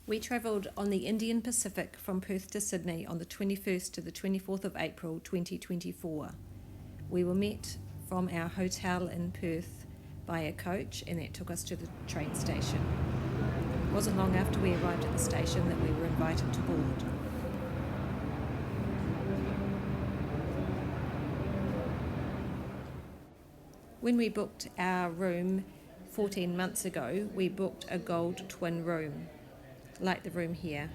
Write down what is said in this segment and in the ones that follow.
We travelled on the Indian Pacific from Perth to Sydney on the 21st to the 24th of April 2024. We were met from our hotel in Perth by a coach, and that took us to the train station. It wasn't long after we arrived at the station that we were invited to board. When we booked our room 14 months ago, we booked a gold twin room, like the room here.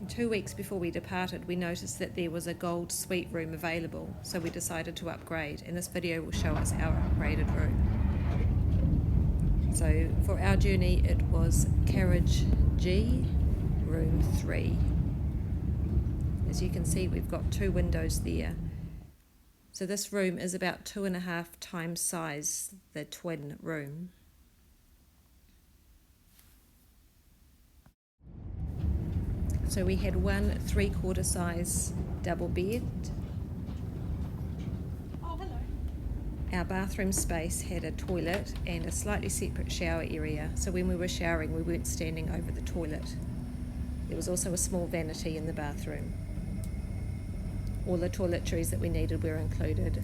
And 2 weeks before we departed, we noticed that there was a gold suite room available, so we decided to upgrade, and this video will show us our upgraded room. So for our journey, it was carriage G, room 3. As you can see, we've got 2 windows there. So this room is about 2.5 times size, the twin room. So we had one 3/4 size double bed. Oh, hello. Our bathroom space had a toilet and a slightly separate shower area, so when we were showering we weren't standing over the toilet. There was also a small vanity in the bathroom. All the toiletries that we needed were included.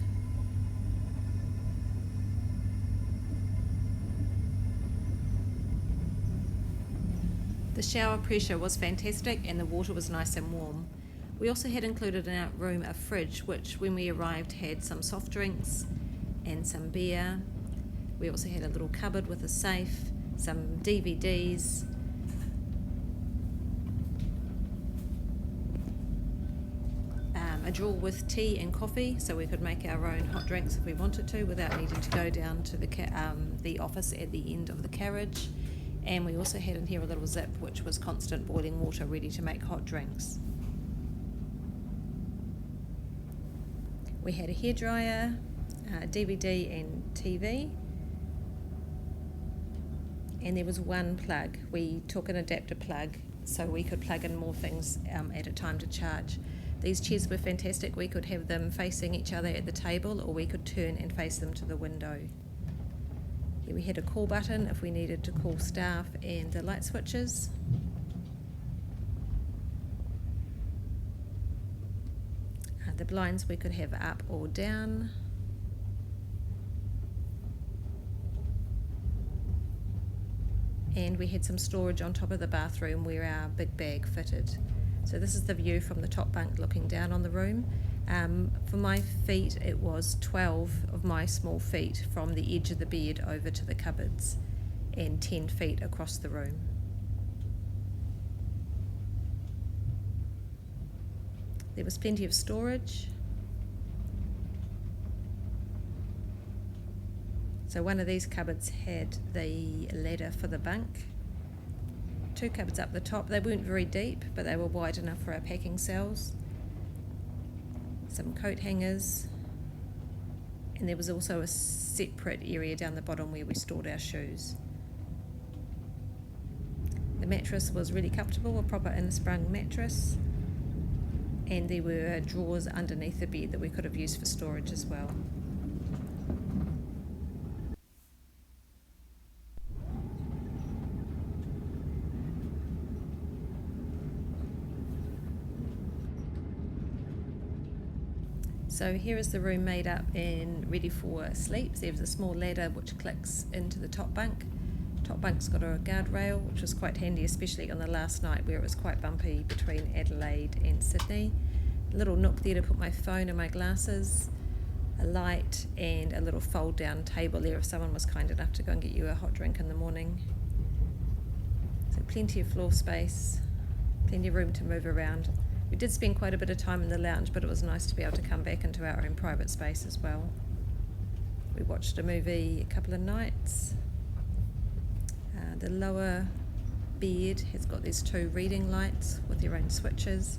The shower pressure was fantastic and the water was nice and warm. We also had included in our room a fridge, which when we arrived had some soft drinks and some beer. We also had a little cupboard with a safe, some DVDs, a drawer with tea and coffee, so we could make our own hot drinks if we wanted to without needing to go down to the office at the end of the carriage. And we also had in here a little zip, which was constant boiling water ready to make hot drinks. We had a hairdryer, DVD and TV, and there was one plug. We took an adapter plug so we could plug in more things at a time to charge. These chairs were fantastic. We could have them facing each other at the table, or we could turn and face them to the window. Here we had a call button if we needed to call staff, and the light switches. The blinds we could have up or down. And we had some storage on top of the bathroom where our big bag fitted. So this is the view from the top bunk looking down on the room. For my feet, it was 12 of my small feet from the edge of the bed over to the cupboards, and 10 feet across the room. There was plenty of storage. So one of these cupboards had the ladder for the bunk. 2 cupboards up the top. They weren't very deep, but they were wide enough for our packing cells. Some coat hangers, and there was also a separate area down the bottom where we stored our shoes. The mattress was really comfortable, a proper insprung mattress, and there were drawers underneath the bed that we could have used for storage as well. So here is the room made up and ready for sleep. There's a small ladder which clicks into the top bunk. Top bunk's got a guardrail, which was quite handy, especially on the last night where it was quite bumpy between Adelaide and Sydney. A little nook there to put my phone and my glasses, a light, and a little fold down table there if someone was kind enough to go and get you a hot drink in the morning. So plenty of floor space, plenty of room to move around. We did spend quite a bit of time in the lounge, but it was nice to be able to come back into our own private space as well. We watched a movie a couple of nights. The lower bed has got these 2 reading lights with their own switches,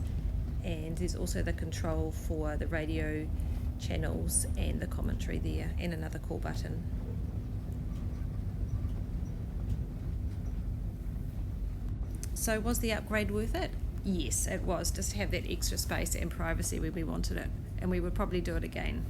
and there's also the control for the radio channels and the commentary there, and another call button. So was the upgrade worth it? Yes, it was, just to have that extra space and privacy where we wanted it, and we would probably do it again.